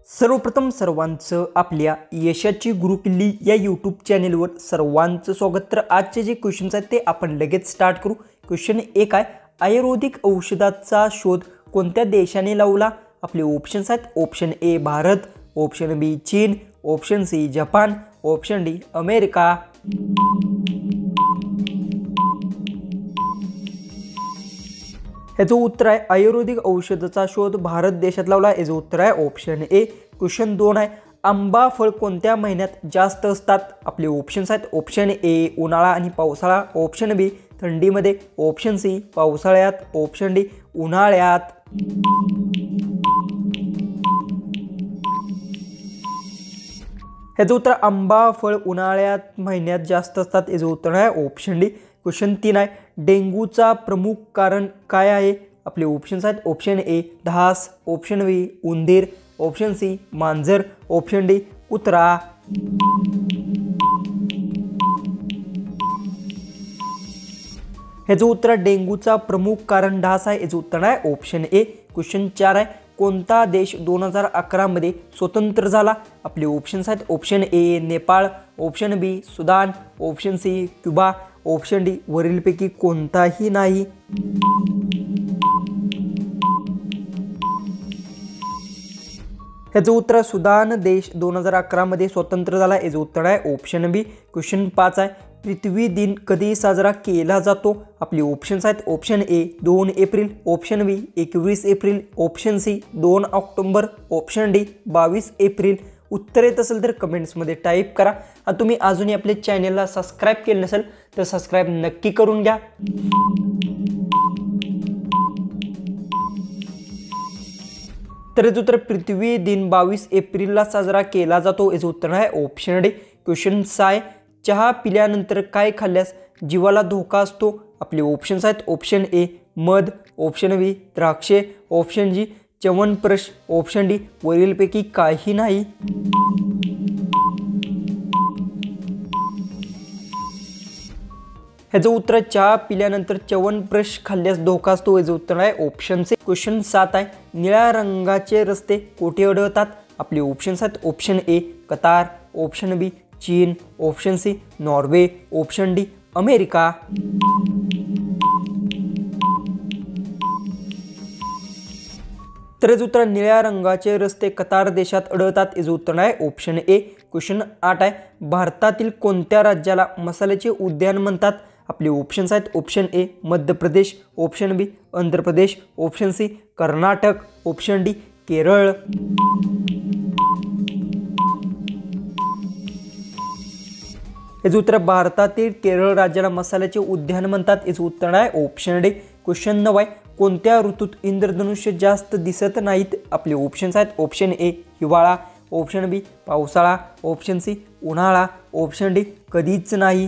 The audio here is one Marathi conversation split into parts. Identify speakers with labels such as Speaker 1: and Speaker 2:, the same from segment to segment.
Speaker 1: सर्वप्रथम सर्वांचं आपल्या यशाची गुरुकिल्ली या यूट्यूब चॅनेलवर सर्वांचं स्वागत। तर आजचे जे क्वेश्चन्स आहेत ते आपण लगेच स्टार्ट करू। क्वेश्चन 1 आहे, आयुर्वेदिक औषधाचा शोध कोणत्या देशाने लावला? आपले ऑप्शन्स आहेत, option A Bharat, option B चीन, option C Japan, option D America. याचं उत्तर आहे आयुर्वेदिक औषधाचा शोध भारत देशात लावला। याचं उत्तर आहे ऑप्शन ए। क्वेश्चन 2 आहे, आंबा फळ कोणत्या महिन्यात जास्त असतात? आपले ऑप्शन्स आहेत, ऑप्शन ए उन्हाळा आणि पावसाळा, ऑप्शन बी थंडीमध्ये, ऑप्शन सी पावसाळ्यात, ऑप्शन डी उन्हाळ्यात। याचं उत्तर आंबा फळ उन्हाळ्यात महिन्यात जास्त असतात। याचं उत्तर आहे ऑप्शन डी। क्वेश्चन 3 आहे, डेंग्यूचा प्रमुख कारण काय आहे? आपले ऑप्शन्स आहेत, ऑप्शन ए ढास, ऑप्शन बी उंदीर, ऑप्शन सी मांजर, ऑप्शन डी कुत्रा। याचं उत्तर डेंग्यूचा प्रमुख कारण ढास आहे। याचं उत्तर आहे ऑप्शन ए। क्वेश्चन 4 आहे, कोणता देश 2011 मध्ये स्वतंत्र झाला? आपले ऑप्शन्स आहेत, option A Nepal, option B Sudan, option C Cuba, option D वरीलपैकी कोणताही नाही। याचं उत्तर सुदान देश 2011 मध्ये स्वतंत्र झाला। याचं उत्तर आहे ऑप्शन बी। क्वेश्चन 5 आहे, पृथ्वी दिन कधी साजरा केला जातो? आपले ऑप्शन्स आहेत, option A 2 April, option B 21 April, option C 2 October, option D 22 April. उत्तर येत असेल तर कमेंट्समध्ये टाईप करा। आणि तुम्ही अजूनही आपल्या चॅनलला सबस्क्राईब केलं नसेल तर सबस्क्राईब नक्की करून घ्या। तर याचं उत्तर पृथ्वी दिन 22 एप्रिलला साजरा केला जातो। याचं उत्तर आहे ऑप्शन डी। क्वेश्चन 6 आहे, चहा पिल्यानंतर काय खाल्ल्यास जीवाला धोका असतो? आपले ऑप्शन्स आहेत, ऑप्शन ए मध, ऑप्शन बी द्राक्षे, ऑप्शन जी च्यवनप्रश, ऑप्शन डी वरीलपैकी काही नाही। याचं उत्तर चहा पिल्यानंतर च्यवनप्रश खाल्ल्यास धोका असतो। याचं उत्तर आहे ऑप्शन सी। क्वेश्चन 7 आहे, निळ्या रंगाचे रस्ते कोठे आढळतात? आपले ऑप्शन्स आहेत, option A Qatar, option B चीन, option C Norway, option D America. तर याचं उत्तर निळ्या रंगाचे रस्ते कतार देशात आढळतात। याचं उत्तर आहे ऑप्शन ए। क्वेश्चन 8 आहे, भारतातील कोणत्या राज्याला मसाल्याचे उद्यान म्हणतात? आपले ऑप्शन्स आहेत, option A Madhya Pradesh, option B Andhra Pradesh, option C Karnataka, option D Kerala. याचं उत्तर भारतातील केरळ राज्याला मसाल्याचे उद्यान म्हणतात। याचं उत्तर आहे ऑप्शन डी। क्वेश्चन 9 आहे, कोणत्या ऋतूत इंद्रधनुष्य जास्त दिसत नाहीत? आपले ऑप्शन्स आहेत, ऑप्शन ए हिवाळा, ऑप्शन बी पावसाळा, ऑप्शन सी उन्हाळा, ऑप्शन डी कधीच नाही।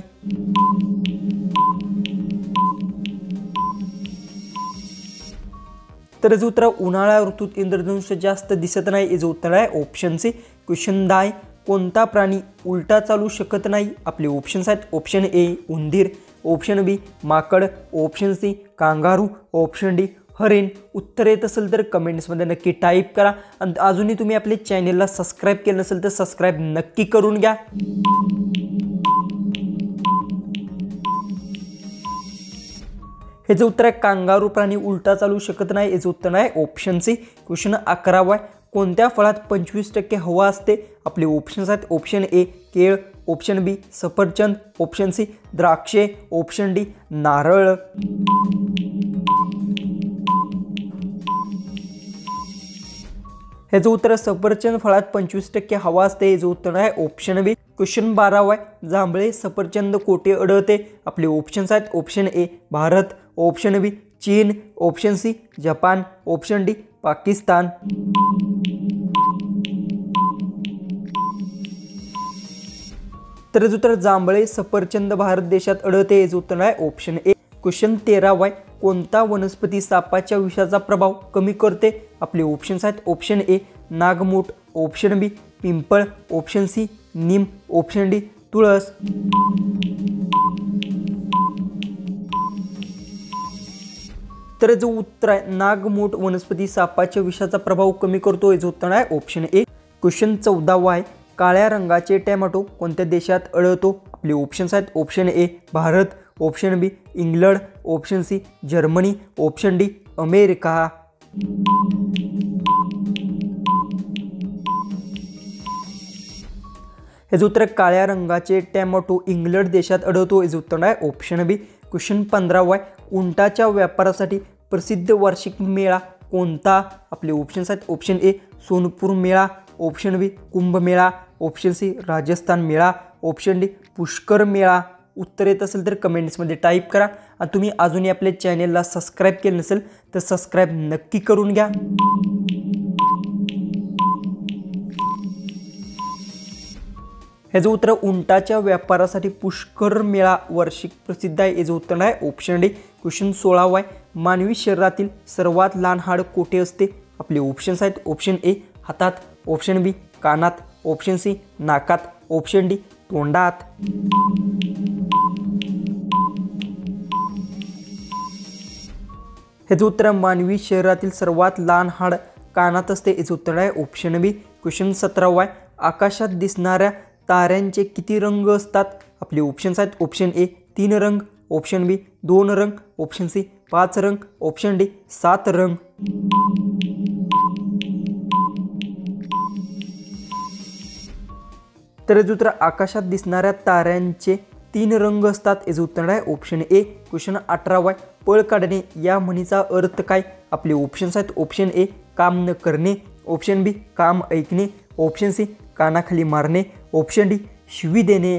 Speaker 1: तर याचं उत्तर उन्हाळा ऋतूत इंद्रधनुष्य जास्त दिसत नाही। याचं उत्तर आहे ऑप्शन सी। क्वेश्चन 10 आहे, कोणता प्राणी उलटा चालू शकत नाही? आपले ऑप्शन्स आहेत, ऑप्शन ए उंदीर, ऑप्शन बी माकड, option C kangaroo, option D हरिण। उत्तर येत असेल तर कमेंट्समध्ये नक्की टाईप करा। आणि अजूनही तुम्ही आपल्या चॅनलला सबस्क्राईब केलं नसेल तर सबस्क्राईब नक्की करून घ्या। याचं उत्तर आहे कांगारू प्राणी उलटा चालू शकत नाही। याचं उत्तर आहे ऑप्शन सी। क्वेश्चन 11 आहे, कोणत्या फळात 25% हवा असते? आपले ऑप्शन्स आहेत, ऑप्शन ए केळ, ऑप्शन बी सफरचंद, ऑप्शन सी द्राक्षे, ऑप्शन डी नारळ। याचं उत्तर सफरचंद फळात 25% हवा असते। याचं उत्तर आहे ऑप्शन बी। क्वेश्चन 12 आहे, जांभळे सफरचंद कोठे आढळते? आपले ऑप्शन्स आहेत, option A Bharat, option B चीन, option C Japan, option D Pakistan. तर याचं उत्तर जांभळे सफरचंद भारत देशात आढळते। याचं उत्तर आहे ऑप्शन ए। क्वेश्चन 13 आहे, कोणता वनस्पती सापाच्या विषाचा प्रभाव कमी करते? आपले ऑप्शन्स आहेत, ऑप्शन ए नागमोठ, ऑप्शन बी पिंपळ, ऑप्शन सी नीम, ऑप्शन डी तुळस। तर याचं उत्तर आहे नागमोठ वनस्पती सापाच्या विषाचा प्रभाव कमी करतो। याचं उत्तर आहे ऑप्शन ए। क्वेश्चन 14 आहे, काळ्या रंगाचे टॅमॅटो कोणत्या देशात आढळतो? आपले ऑप्शन्स आहेत option A Bharat, option B England, option C Germany, option D America. याचं उत्तर काळ्या रंगाचे टॅमॅटो इंग्लंड देशात आढळतो। याचं उत्तर आहे ऑप्शन बी। क्वेश्चन 15 आहे, उंटाच्या व्यापारासाठी प्रसिद्ध वार्षिक मेळा कोणता? आपले ऑप्शन्स आहेत ऑप्शन ए सोनपूर मेळा, ऑप्शन बी कुंभमेळा, ऑप्शन सी राजस्थान मेळा, ऑप्शन डी पुष्कर मेळा। उत्तर येत असेल तर कमेंट्समध्ये टाईप करा आणि तुम्ही अजूनही आपल्या चॅनेलला सबस्क्राईब केलं नसेल तर सबस्क्राईब नक्की करून घ्या। याचं उत्तर उंटाच्या व्यापारासाठी पुष्कर मेळा वार्षिक प्रसिद्ध आहे। याचं उत्तर आहे ऑप्शन डी। क्वेश्चन 16 आहे, मानवी शरीरातील सर्वात लहान हाड कोठे असते? आपले ऑप्शन्स आहेत ऑप्शन ए हातात, ऑप्शन बी कानात, ऑप्शन सी नाकात, ऑप्शन डी तोंडात। याचं उत्तर मानवी शरीरातील सर्वात लहान हाड कानात असते। याचं उत्तर आहे ऑप्शन बी। क्वेश्चन 17 आहे, आकाशात दिसणाऱ्या ताऱ्यांचे किती रंग असतात? आपले ऑप्शन्स आहेत ऑप्शन ए 3 रंग, ऑप्शन बी 2 रंग, ऑप्शन सी 5 रंग, ऑप्शन डी 7 रंग। तर याचं उत्तर आकाशात दिसणाऱ्या ताऱ्यांचे 3 रंग असतात। याचं उत्तर आहे ऑप्शन ए। क्वेश्चन 18 आहे, पळ काढणे या म्हणीचा अर्थ काय? आपले ऑप्शन्स आहेत ऑप्शन ए काम न करणे, ऑप्शन बी काम ऐकणे, ऑप्शन सी कानाखाली मारणे, ऑप्शन डी शिवी देणे।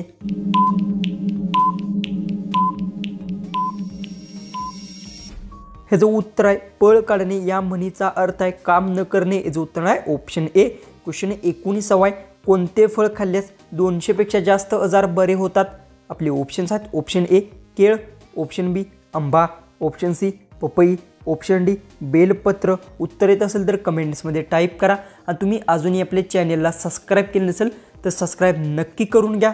Speaker 1: ह्याचं उत्तर आहे पळ काढणे या म्हणीचा अर्थ आहे काम न करणे। याचं उत्तर आहे ऑप्शन ए। क्वेश्चन 19 आहे, कोणते फळ खाल्ल्यास 200 पेक्षा जास्त आजार बरे होतात? आपले ऑप्शन्स आहेत ऑप्शन ए केळ, ऑप्शन बी आंबा, ऑप्शन सी पपई, ऑप्शन डी बेलपत्र। उत्तर येत असेल तर कमेंट्समध्ये टाईप करा आणि तुम्ही अजूनही आपल्या चॅनेलला सबस्क्राईब केलं नसेल तर सबस्क्राईब नक्की करून घ्या।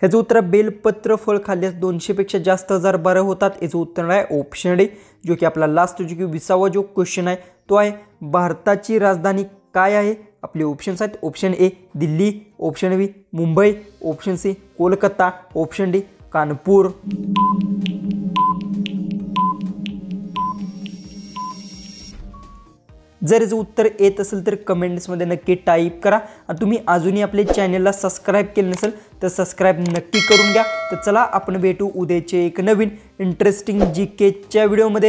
Speaker 1: ह्याचं उत्तर बेलपत्र फळ खाल्ल्यास 200 पेक्षा जास्त आजार बरे होतात। याचं उत्तर आहे ऑप्शन डी। जो की आपला लास्ट जो की 20वा जो क्वेश्चन आहे तो आहे, भारताची राजधानी काय आहे? आपले ऑप्शन्स आहेत option A Delhi, option B Mumbai, option C Kolkata, option D Kanpur. जर याचं उत्तर येत असेल तर कमेंट्समध्ये नक्की टाईप करा आणि तुम्ही अजूनही आपल्या चॅनेलला सबस्क्राईब केलं नसेल तर सबस्क्राईब नक्की करून घ्या। तर चला आपण भेटू उद्याचे एक नवीन इंटरेस्टिंग जीकेच्या व्हिडिओमध्ये।